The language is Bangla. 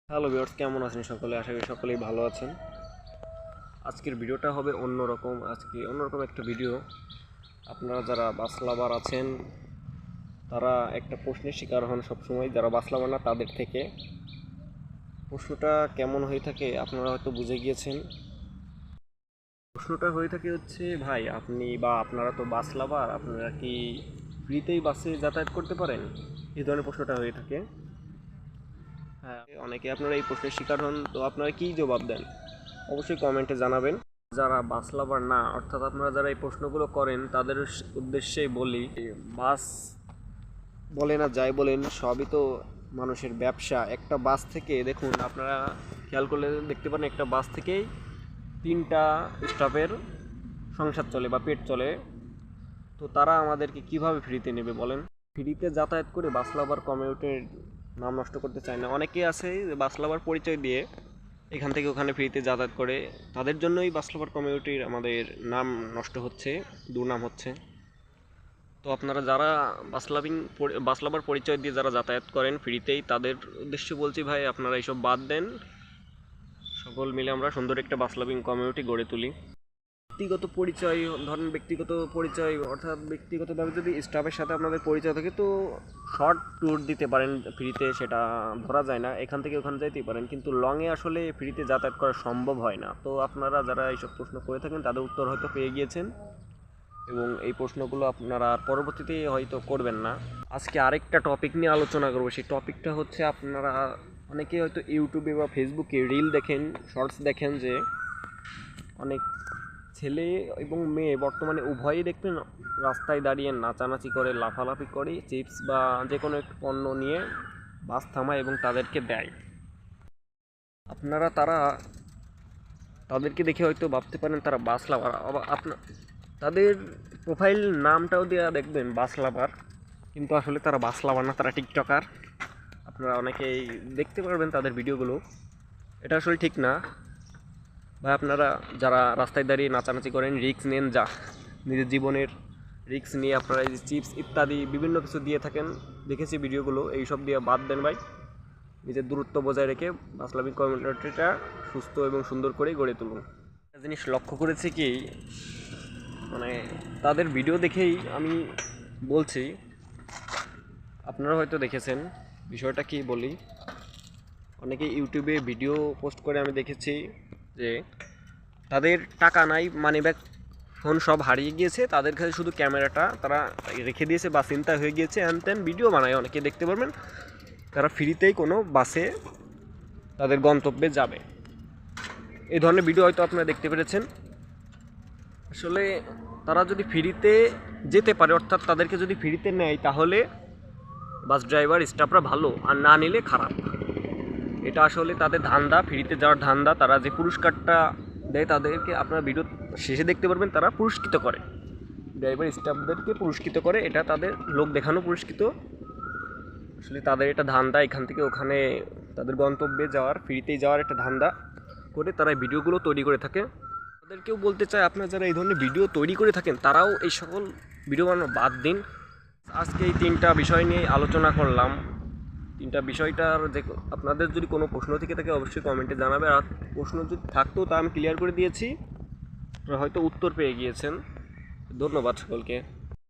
হ্যালো ভিউয়ার্স, কেমন আছেন সকলে? আশা করি সকলেই ভালো আছেন। আজকের ভিডিওটা হবে অন্যরকম একটা ভিডিও। আপনারা যারা বাস লাভার আছেন তারা একটা প্রশ্নের শিকার হন সবসময়, যারা বাস লাভার না তাদের থেকে। প্রশ্নটা কেমন হয়ে থাকে আপনারা হয়তো বুঝে গিয়েছেন। প্রশ্নটা হয়ে থাকে হচ্ছে, ভাই আপনি বা আপনারা তো বাস লাভার, আপনারা কি ফ্রিতেই বাসে যাতায়াত করতে পারেন? এই ধরনের প্রশ্নটা হয়ে থাকে। হ্যাঁ, অনেকে আপনারা এই প্রশ্নের শিকার হন, তো আপনারা কী জবাব দেন অবশ্যই কমেন্টে জানাবেন। যারা বাস লাভার না, অর্থাৎ আপনারা যারা এই প্রশ্নগুলো করেন তাদের উদ্দেশ্যেই বলি, বাস বলেন আর যাই বলেন সবই তো মানুষের ব্যবসা। একটা বাস থেকে দেখুন, আপনারা খেয়াল করলে দেখতে পারেন একটা বাস থেকেই 3টা স্টাফের সংসার চলে বা পেট চলে। তো তারা আমাদেরকে কিভাবে ফ্রিতে নেবে বলেন? ফ্রিতে যাতায়াত করে বাস লাভার কমিউনিটির নাম নষ্ট করতে চায় না। অনেকেই আছে বাস লাভার পরিচয় দিয়ে এখান থেকে ওখানে ফ্রিতে যাতায়াত করে, তাদের জন্যই বাস লাভার কমিউনিটির আমাদের নাম নষ্ট হচ্ছে, দুর্নাম হচ্ছে। তো আপনারা যারা বাস লাভার পরিচয় দিয়ে যারা যাতায়াত করেন ফ্রিতেই, তাদের উদ্দেশ্যে বলছি, ভাই আপনারা এইসব বাদ দেন। সকল মিলে আমরা সুন্দর একটা বাস লাভিং কমিউনিটি গড়ে তুলি। ব্যক্তিগত পরিচয়, ধরেন ব্যক্তিগত পরিচয় অর্থাৎ ব্যক্তিগতভাবে যদি স্টাফের সাথে আপনাদের পরিচয় থাকে তো শর্ট ট্যুর দিতে পারেন ফ্রিতে, সেটা ধরা যায় না, এখান থেকে ওখানে যাইতেই পারেন, কিন্তু লংয়ে আসলে ফ্রিতে যাতায়াত করা সম্ভব হয় না। তো আপনারা যারা এইসব প্রশ্ন করে থাকেন তাদের উত্তর হয়তো পেয়ে গিয়েছেন, এবং এই প্রশ্নগুলো আপনারা পরবর্তীতে হয়তো করবেন না। আজকে আরেকটা টপিক নিয়ে আলোচনা করবো। সেই টপিকটা হচ্ছে, আপনারা অনেকেই হয়তো ইউটিউবে বা ফেসবুকে রিল দেখেন, শর্টস দেখেন, যে অনেক ছেলে এবং মেয়ে বর্তমানে উভয়ই দেখবেন রাস্তায় দাঁড়িয়ে নাচানাচি করে, লাফালাফি করে, চিপস বা যে কোনো একটু পণ্য নিয়ে বাস থামায় এবং তাদেরকে দেয়। আপনারা তাদেরকে দেখে হয়তো ভাবতে পারেন তারা বাস লাভার। তাদের প্রোফাইল নামটাও দেওয়া দেখবেন বাস লাভার, কিন্তু আসলে তারা বাস লাভার না, তারা টিকটকার। আপনারা অনেকেই দেখতে পারবেন তাদের ভিডিওগুলো। এটা আসলে ঠিক না ভাই। আপনারা যারা রাস্তায় দাঁড়িয়ে নাচানাচি করেন, রিস্ক নেন, যা নিজের জীবনের রিস্ক নিয়ে আপনারা এই যে চিপস ইত্যাদি বিভিন্ন কিছু দিয়ে থাকেন, দেখেছি ভিডিওগুলো, এইসব দিয়ে বাদ দেন ভাই। নিজের দূরত্ব বজায় রেখে ইসলামিক কমিউনিটিটা সুস্থ এবং সুন্দর করে গড়ে তুলুন। একটা জিনিস লক্ষ্য করেছি কি, মানে তাদের ভিডিও দেখেই আমি বলছি, আপনারা হয়তো দেখেছেন বিষয়টা কি বলি। অনেকে ইউটিউবে ভিডিও পোস্ট করে আমি দেখেছি যে তাদের টাকা নাই, মানিব্যাগ ফোন সব হারিয়ে গিয়েছে, তাদের কাছে শুধু ক্যামেরাটা তারা রেখে দিয়েছে বা চিন্তা হয়ে গিয়েছে, অ্যান ত্যান ভিডিও বানায়। অনেকে দেখতে পারবেন তারা ফ্রিতেই কোনো বাসে তাদের গন্তব্যে যাবে। এই ধরনের ভিডিও হয়তো আপনারা দেখতে পেরেছেন। আসলে তারা যদি ফ্রিতে যেতে পারে, অর্থাৎ তাদেরকে যদি ফ্রিতে নেয়, তাহলে বাস ড্রাইভার স্টাফরা ভালো, আর না নিলে খারাপ। এটা আসলে তাদের ধান্দা, ফ্রিতে যাওয়ার ধান্দা। তারা যে পুরস্কারটা দেয় তাদেরকে আপনারা ভিডিও শেষে দেখতে পারবেন, তারা পুরস্কৃত করে, ড্রাইভার স্টাফদেরকে পুরস্কৃত করে। এটা তাদের লোক দেখানো পুরস্কৃত। আসলে তাদের এটা ধান্দা, এখান থেকে ওখানে তাদের গন্তব্যে যাওয়ার, ফ্রিতেই যাওয়ার একটা ধান্দা করে তারা এই ভিডিওগুলো তৈরি করে থাকে। তাদেরকেও বলতে চাই, আপনারা যারা এই ধরনের ভিডিও তৈরি করে থাকেন তারাও এই সকল ভিডিও বানানো বাদ দিন। আজকে এই 3টা বিষয় নিয়ে আলোচনা করলাম। 3টা বিষয়টার যে আপনাদের যদি কোনো প্রশ্ন থেকে থাকে অবশ্যই কমেন্টে জানাবে। আর প্রশ্ন যদি থাকতো তা আমি ক্লিয়ার করে দিয়েছি, আপনারা হয়তো উত্তর পেয়ে গিয়েছেন। ধন্যবাদ সকলকে।